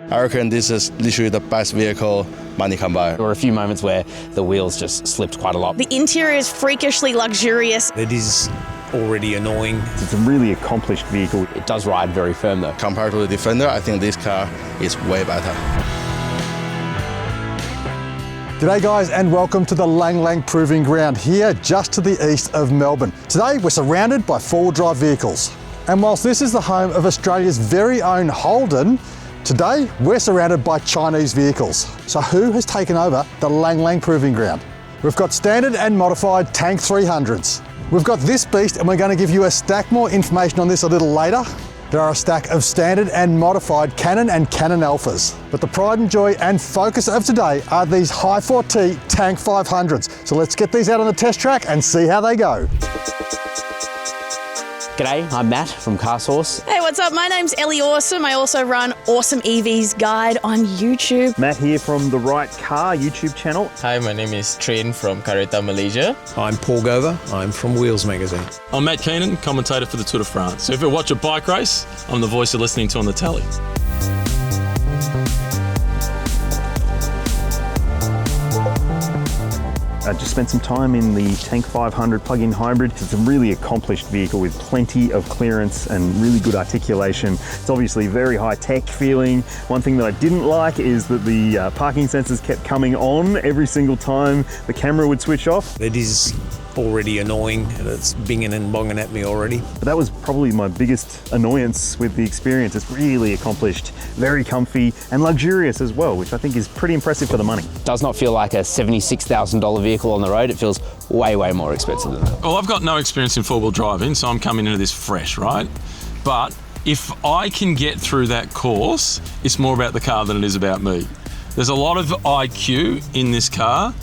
I reckon this is literally the best vehicle money can buy. There were a few moments where the wheels just slipped quite a lot. The interior is freakishly luxurious. It is already annoying. It's a really accomplished vehicle. It does ride very firm though. Compared to the Defender, I think this car is way better. G'day guys and welcome to the Lang Lang Proving Ground here just to the east of Melbourne. Today we're surrounded by four-wheel drive vehicles. And whilst this is the home of Australia's very own Holden, today we're surrounded by Chinese vehicles. So who has taken over the Lang Lang Proving Ground? We've got standard and modified Tank 300s. We've got this beast and we're going to give you a stack more information on this a little later. There are a stack of standard and modified Canon and Canon Alphas. But the pride and joy and focus of today are these High 4T Tank 500s. So let's get these out on the test track and see how they go. G'day, I'm Matt from Car Source. Hey, what's up? My name's Ellie Awesome. I also run Awesome EVs Guide on YouTube. Matt here from The Right Car YouTube channel. Hi, my name is Train from Carreta, Malaysia. I'm Paul Gover. I'm from Wheels Magazine. I'm Matt Keenan, commentator for the Tour de France. So if you watch a bike race, I'm the voice you're listening to on the telly. I just spent some time in the Tank 500 plug-in hybrid. It's a really accomplished vehicle with plenty of clearance and really good articulation. It's obviously very high-tech feeling. One thing that I didn't like is that the parking sensors kept coming on every single time the camera would switch off. It is already annoying and it's binging and bonging at me already. But that was probably my biggest annoyance with the experience. It's really accomplished, very comfy and luxurious as well, which I think is pretty impressive for the money. Does not feel like a $76,000 vehicle on the road. It feels way more expensive than that. Well, I've got no experience in four-wheel driving, so I'm coming into this fresh, right? But if I can get through that course, it's more about the car than it is about me. There's a lot of IQ in this car,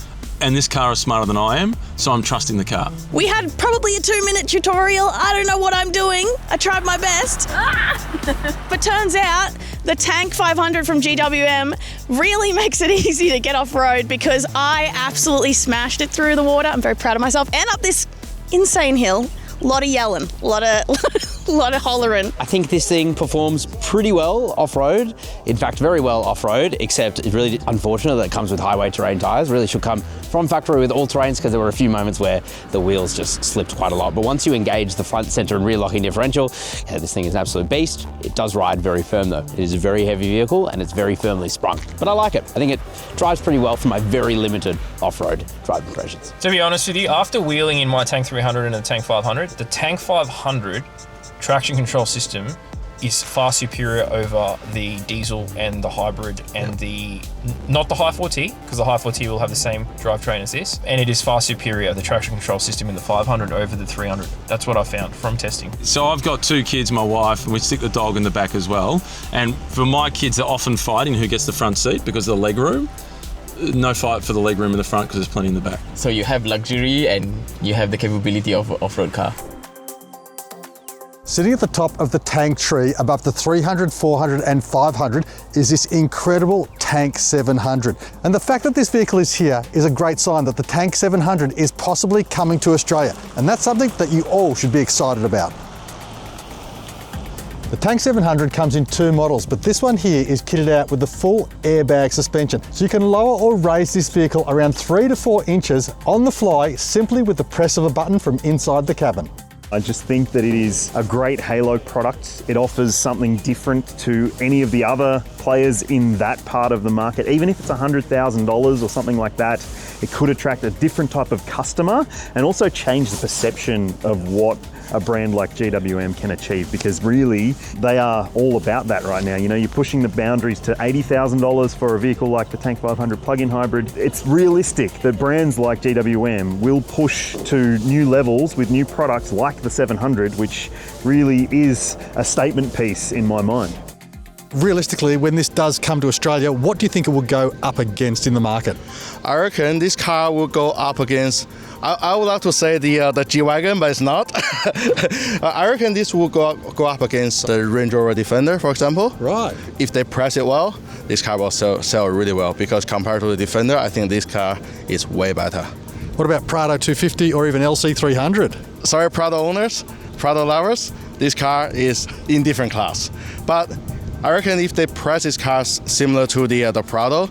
and this car is smarter than I am, so I'm trusting the car. We had probably a 2-minute tutorial. I don't know what I'm doing. I tried my best. But turns out the Tank 500 from GWM really makes it easy to get off-road because I absolutely smashed it through the water. I'm very proud of myself. And up this insane hill. A lot of yelling, a lot of hollering. I think this thing performs pretty well off-road. In fact, very well off-road, except it's really unfortunate that it comes with highway terrain tyres. Really should come from factory with all terrains because there were a few moments where the wheels just slipped quite a lot. But once you engage the front, center and rear locking differential, yeah, this thing is an absolute beast. It does ride very firm though. It is a very heavy vehicle and it's very firmly sprung. But I like it. I think it drives pretty well for my very limited off-road driving impressions. To be honest with you, after wheeling in my Tank 300 and the Tank 500, the Tank 500 traction control system is far superior over the diesel and the hybrid and not the High 4T, because the High 4T will have the same drivetrain as this, and it is far superior, the traction control system in the 500 over the 300. That's what I found from testing. So I've got two kids, my wife, and we stick the dog in the back as well. And for my kids, they're often fighting who gets the front seat because of the leg room. No fight for the leg room in the front because there's plenty in the back. So you have luxury and you have the capability of an off-road car. Sitting at the top of the Tank tree above the 300, 400 and 500 is this incredible Tank 700. And the fact that this vehicle is here is a great sign that the Tank 700 is possibly coming to Australia. And that's something that you all should be excited about. The Tank 700 comes in two models, but this one here is kitted out with the full airbag suspension. So you can lower or raise this vehicle around 3 to 4 inches on the fly simply with the press of a button from inside the cabin. I just think that it is a great halo product. It offers something different to any of the other players in that part of the market. Even if it's $100,000 or something like that, it could attract a different type of customer and also change the perception of what a brand like GWM can achieve, because really they are all about that right now. You know, you're pushing the boundaries to $80,000 for a vehicle like the Tank 500 plug-in hybrid. It's realistic that brands like GWM will push to new levels with new products like the 700, which really is a statement piece in my mind. Realistically, when this does come to Australia, what do you think it will go up against in the market? I reckon this car will go up against, I would like to say the G-Wagon, but it's not. I reckon this will go up against the Land Rover Defender, for example. Right. If they price it well, this car will sell really well, because compared to the Defender, I think this car is way better. What about Prado 250 or even LC 300? Sorry, Prado owners, Prado lovers, this car is in different class. But I reckon if they price this car similar to the Prado,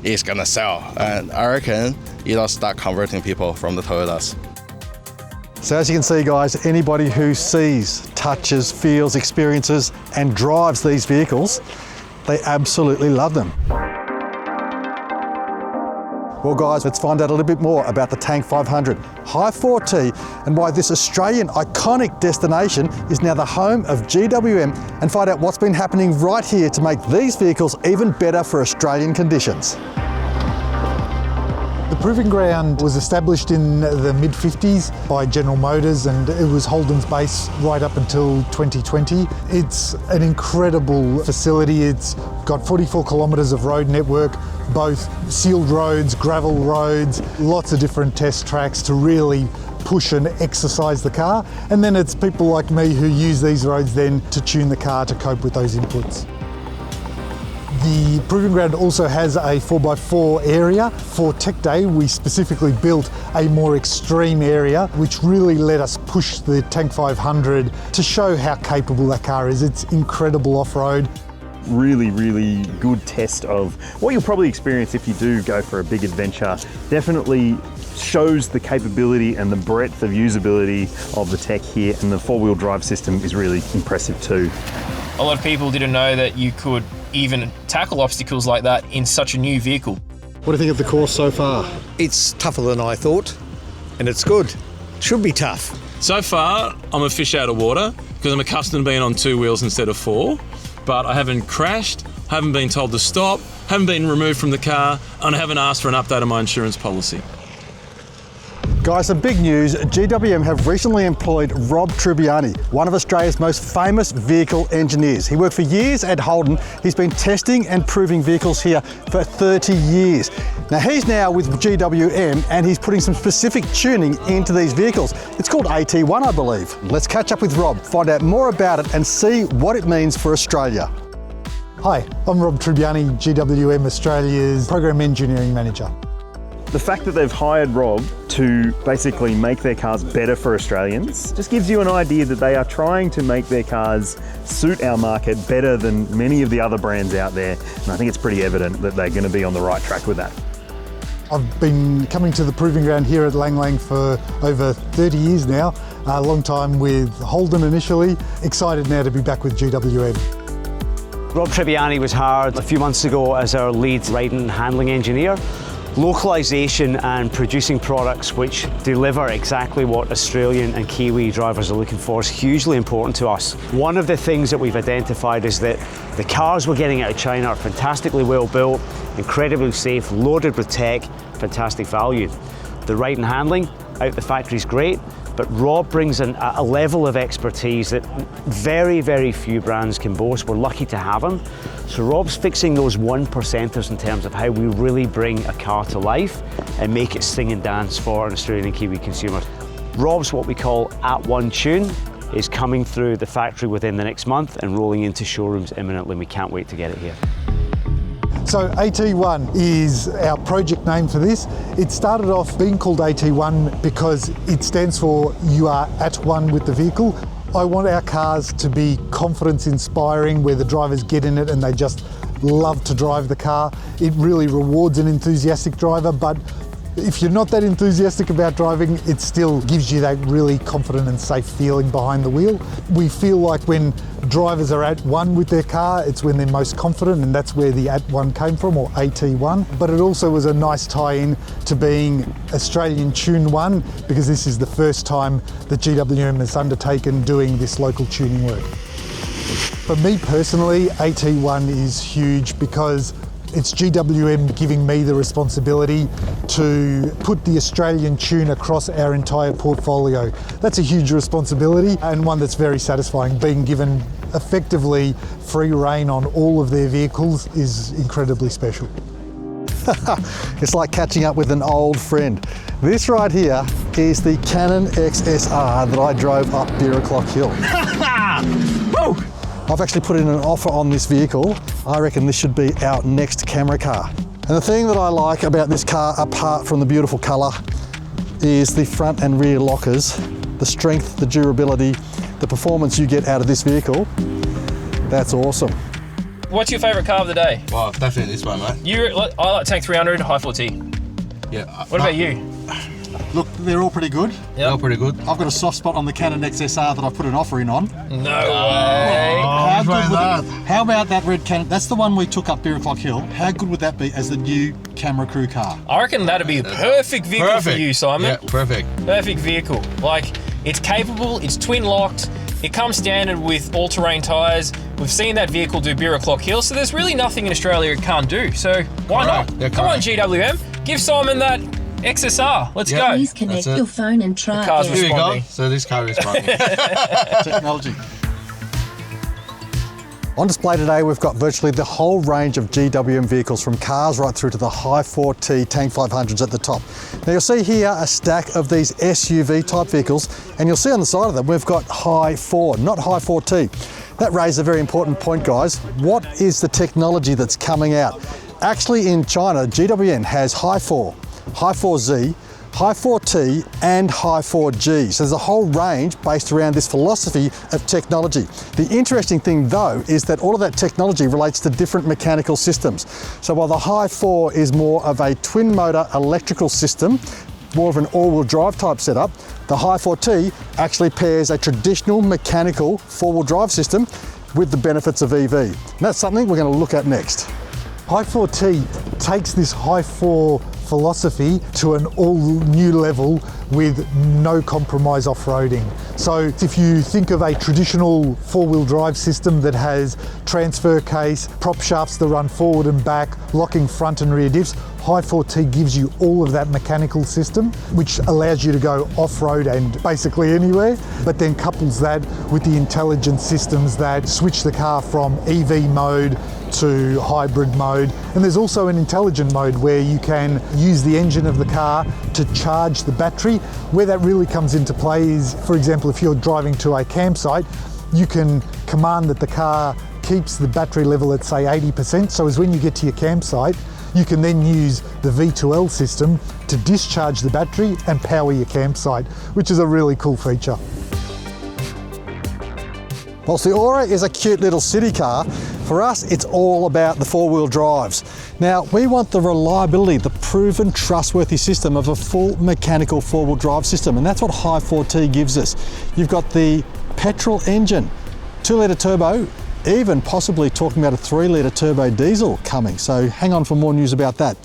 it's gonna sell. And I reckon it'll start converting people from the Toyotas. So as you can see, guys, anybody who sees, touches, feels, experiences and drives these vehicles, they absolutely love them. Well guys, let's find out a little bit more about the Tank 500 High 4T and why this Australian iconic destination is now the home of GWM, and find out what's been happening right here to make these vehicles even better for Australian conditions. The Proving Ground was established in the mid-50s by General Motors, and it was Holden's base right up until 2020. It's an incredible facility. It's got 44 kilometres of road network, both sealed roads, gravel roads, lots of different test tracks to really push and exercise the car. And then it's people like me who use these roads then to tune the car to cope with those inputs. The Proving Ground also has a 4x4 area. For Tech Day, we specifically built a more extreme area, which really let us push the Tank 500 to show how capable that car is. It's incredible off-road. Really, really good test of what you'll probably experience if you do go for a big adventure. Definitely shows the capability and the breadth of usability of the Tech here, and the four-wheel drive system is really impressive too. A lot of people didn't know that you could even tackle obstacles like that in such a new vehicle. What do you think of the course so far? It's tougher than I thought, and it's good. Should be tough. So far, I'm a fish out of water because I'm accustomed to being on 2 wheels instead of 4, but I haven't crashed, haven't been told to stop, haven't been removed from the car, and I haven't asked for an update on my insurance policy. Guys, some big news. GWM have recently employed Rob Trubiani, one of Australia's most famous vehicle engineers. He worked for years at Holden. He's been testing and proving vehicles here for 30 years. Now he's now with GWM and he's putting some specific tuning into these vehicles. It's called AT1, I believe. Let's catch up with Rob, find out more about it and see what it means for Australia. Hi, I'm Rob Trubiani, GWM Australia's Program Engineering Manager. The fact that they've hired Rob to basically make their cars better for Australians just gives you an idea that they are trying to make their cars suit our market better than many of the other brands out there. And I think it's pretty evident that they're going to be on the right track with that. I've been coming to the Proving Ground here at Lang Lang for over 30 years now. A long time with Holden initially. Excited now to be back with GWM. Rob Trubiani was hired a few months ago as our lead ride and handling engineer. Localisation and producing products which deliver exactly what Australian and Kiwi drivers are looking for is hugely important to us. One of the things that we've identified is that the cars we're getting out of China are fantastically well built, incredibly safe, loaded with tech, fantastic value. The ride and handling out the factory is great, but Rob brings in a level of expertise that very, very few brands can boast. We're lucky to have him. So Rob's fixing those 1%ers in terms of how we really bring a car to life and make it sing and dance for an Australian and Kiwi consumer. Rob's what we call at-one tune is coming through the factory within the next month and rolling into showrooms imminently. We can't wait to get it here. So AT1 is our project name for this. It started off being called AT1 because it stands for you are at one with the vehicle. I want our cars to be confidence inspiring, where the drivers get in it and they just love to drive the car. It really rewards an enthusiastic driver, but if you're not that enthusiastic about driving, it still gives you that really confident and safe feeling behind the wheel. We feel like when drivers are at one with their car, it's when they're most confident, and that's where the at one came from, or AT1. But it also was a nice tie-in to being Australian Tune One, because this is the first time that GWM has undertaken doing this local tuning work. For me personally, AT1 is huge because it's GWM giving me the responsibility to put the Australian tune across our entire portfolio. That's a huge responsibility and one that's very satisfying. Being given effectively free rein on all of their vehicles is incredibly special. It's like catching up with an old friend. This right here is the Canon XSR that I drove up Deer O'Clock Hill. I've actually put in an offer on this vehicle. I reckon this should be our next camera car. And the thing that I like about this car, apart from the beautiful colour, is the front and rear lockers, the strength, the durability, the performance you get out of this vehicle. That's awesome. What's your favourite car of the day? Well, definitely this one, mate. I like Tank 300, High 4T. Yeah. What about you? Look, they're all pretty good. They're all pretty good. I've got a soft spot on the Canon XSR that I've put an offering on. No way. How about that red Canon? That's the one we took up Beer O'Clock Hill. How good would that be as the new camera crew car? I reckon that'd be the perfect vehicle for you, Simon. Yeah, perfect. Perfect vehicle. Like, it's capable, it's twin locked, it comes standard with all-terrain tyres. We've seen that vehicle do Beer O'Clock Hill, so there's really nothing in Australia it can't do. So why not? Yeah, Come on, GWM. Give Simon that XSR. Let's go. Please connect your phone and try. The car's Here we go. responding. So this car is responding. Technology. On display today, we've got virtually the whole range of GWM vehicles, from cars right through to the High 4T Tank 500s at the top. Now you'll see here a stack of these SUV type vehicles, and you'll see on the side of them we've got High 4, not High 4T. That raises a very important point, guys. What is the technology that's coming out? Actually, in China, GWM has High 4, High 4Z, High 4T and High 4G. So there's a whole range based around this philosophy of technology. The interesting thing though is that all of that technology relates to different mechanical systems. So while the High 4 is more of a twin motor electrical system, more of an all-wheel drive type setup, the High 4T actually pairs a traditional mechanical four-wheel drive system with the benefits of EV. And that's something we're going to look at next. High 4T takes this High 4 philosophy to an all new level with no compromise off-roading. So if you think of a traditional four-wheel drive system that has transfer case, prop shafts that run forward and back, locking front and rear diffs, High 4T gives you all of that mechanical system, which allows you to go off-road and basically anywhere, but then couples that with the intelligent systems that switch the car from EV mode to hybrid mode. And there's also an intelligent mode where you can use the engine of the car to charge the battery. Where that really comes into play is, for example, if you're driving to a campsite, you can command that the car keeps the battery level at say 80%. So as when you get to your campsite, you can then use the V2L system to discharge the battery and power your campsite, which is a really cool feature. Whilst the Aura is a cute little city car, for us it's all about the four-wheel drives. Now we want the reliability, the proven trustworthy system of a full mechanical four-wheel drive system, and that's what High 4T gives us. You've got the petrol engine, 2-litre turbo, even possibly talking about a 3-litre turbo diesel coming, so hang on for more news about that.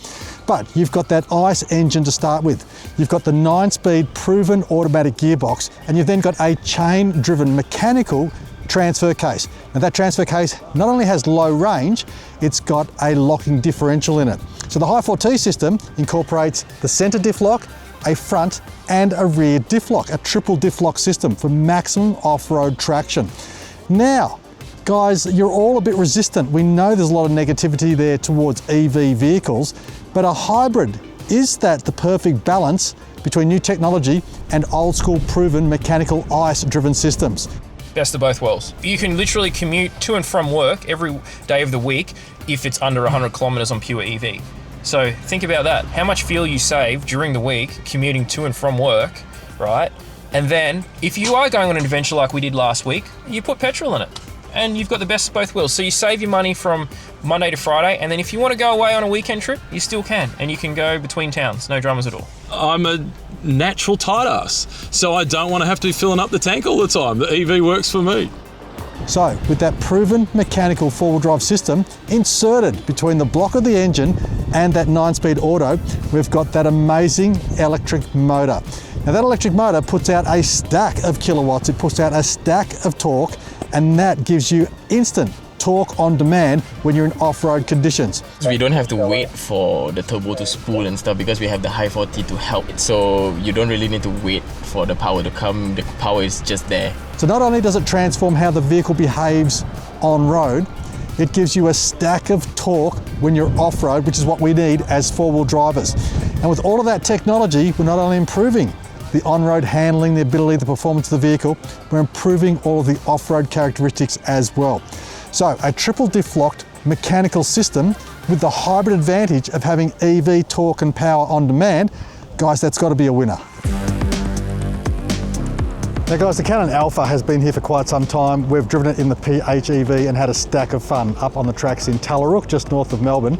But you've got that ICE engine to start with. You've got the 9-speed proven automatic gearbox, and you've then got a chain-driven mechanical transfer case. Now that transfer case not only has low range, it's got a locking differential in it. So the High 4T system incorporates the center diff lock, a front and a rear diff lock, a triple diff lock system for maximum off-road traction. Now, guys, you're all a bit resistant. We know there's a lot of negativity there towards EV vehicles, but a hybrid, is that the perfect balance between new technology and old school proven mechanical ICE-driven systems? Best of both worlds. You can literally commute to and from work every day of the week if it's under 100 kilometers on pure EV. So think about that. How much fuel you save during the week commuting to and from work, right? And then if you are going on an adventure like we did last week, you put petrol in it and you've got the best of both worlds. So you save your money from Monday to Friday, and then if you want to go away on a weekend trip, you still can, and you can go between towns, no dramas at all. I'm a natural tight ass, so I don't want to have to be filling up the tank all the time. The EV works for me. So with that proven mechanical four-wheel drive system inserted between the block of the engine and that 9-speed auto, we've got that amazing electric motor. Now that electric motor puts out a stack of kilowatts, it puts out a stack of torque, and that gives you instant torque on demand when you're in off-road conditions. We don't have to wait for the turbo to spool and stuff because we have the High 4T to help. So you don't really need to wait for the power to come, the power is just there. So not only does it transform how the vehicle behaves on road, it gives you a stack of torque when you're off-road, which is what we need as four-wheel drivers. And with all of that technology, we're not only improving the on-road handling, the ability, the performance of the vehicle, we're improving all of the off-road characteristics as well. So a triple diff-locked mechanical system with the hybrid advantage of having EV torque and power on demand, guys, that's got to be a winner. Now guys, the Canon Alpha has been here for quite some time. We've driven it in the PHEV and had a stack of fun up on the tracks in Tallarook, just north of Melbourne.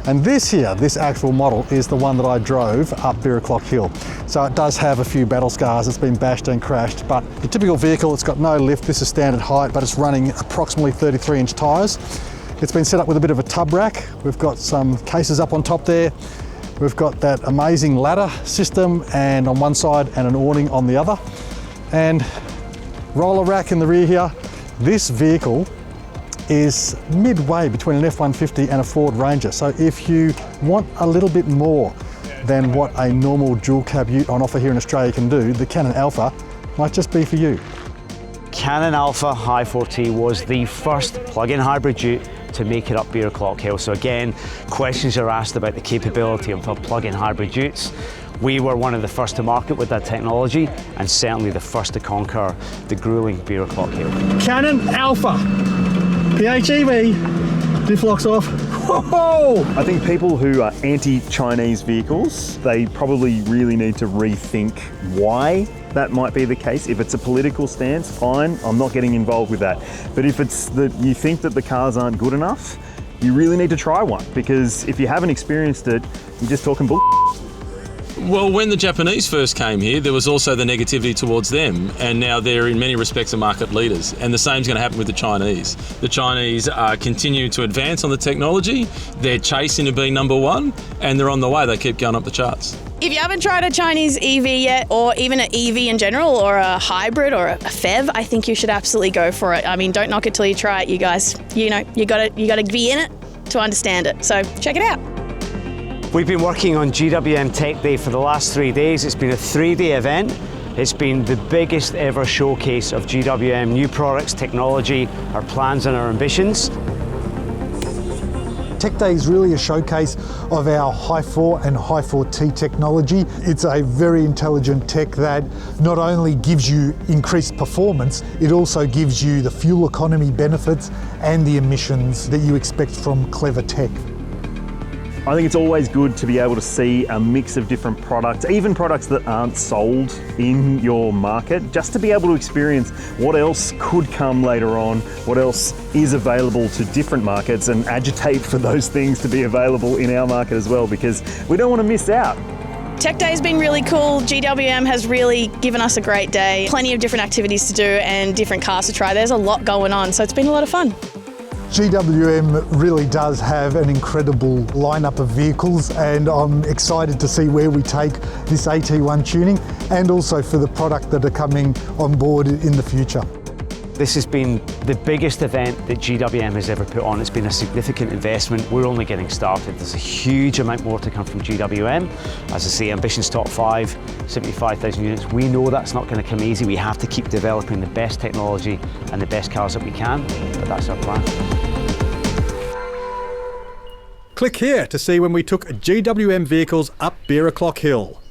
And this actual model, is the one that I drove up Birraclock Hill. So it does have a few battle scars, it's been bashed and crashed, but the typical vehicle, it's got no lift, this is standard height, but it's running approximately 33-inch tyres. It's been set up with a bit of a tub rack. We've got some cases up on top there. We've got that amazing ladder system and on one side and an awning on the other. And roller rack in the rear here. This vehicle is midway between an F-150 and a Ford Ranger. So if you want a little bit more than what a normal dual cab ute on offer here in Australia can do, the Canon Alpha might just be for you. Canon Alpha High 4T was the first plug-in hybrid ute to make it up Birraclock Hill. So again, questions are asked about the capability of plug-in hybrid utes. We were one of the first to market with that technology and certainly the first to conquer the grueling Birraclock Hill. Canon Alpha, PHEV, diff locks off. Whoa! I think people who are anti-Chinese vehicles, they probably really need to rethink why that might be the case. If it's a political stance, fine, I'm not getting involved with that. But if it's that you think that the cars aren't good enough, you really need to try one, because if you haven't experienced it, you're just talking bull. Well, when the Japanese first came here, there was also the negativity towards them, and now they're in many respects the market leaders. And the same's going to happen with the Chinese. The Chinese are continuing to advance on the technology, they're chasing to be number one, and they're on the way, they keep going up the charts. If you haven't tried a Chinese EV yet, or even an EV in general, or a hybrid or a PHEV, I think you should absolutely go for it. I mean, don't knock it till you try it, you guys. You know, you gotta be in it to understand it. So check it out. We've been working on GWM Tech Day for the last 3 days. It's been a 3-day event. It's been the biggest ever showcase of GWM new products, technology, our plans and our ambitions. Tech Day is really a showcase of our High 4 and High 4T technology. It's a very intelligent tech that not only gives you increased performance, it also gives you the fuel economy benefits and the emissions that you expect from clever tech. I think it's always good to be able to see a mix of different products, even products that aren't sold in your market, just to be able to experience what else could come later on, what else is available to different markets, and agitate for those things to be available in our market as well, because we don't want to miss out. Tech Day has been really cool. GWM has really given us a great day. Plenty of different activities to do and different cars to try. There's a lot going on, so it's been a lot of fun. GWM really does have an incredible lineup of vehicles, and I'm excited to see where we take this AT1 tuning and also for the product that are coming on board in the future. This has been the biggest event that GWM has ever put on. It's been a significant investment. We're only getting started. There's a huge amount more to come from GWM. As I say, ambitions top 5, 75,000 units. We know that's not going to come easy. We have to keep developing the best technology and the best cars that we can, but that's our plan. Click here to see when we took GWM vehicles up Birraclock Hill.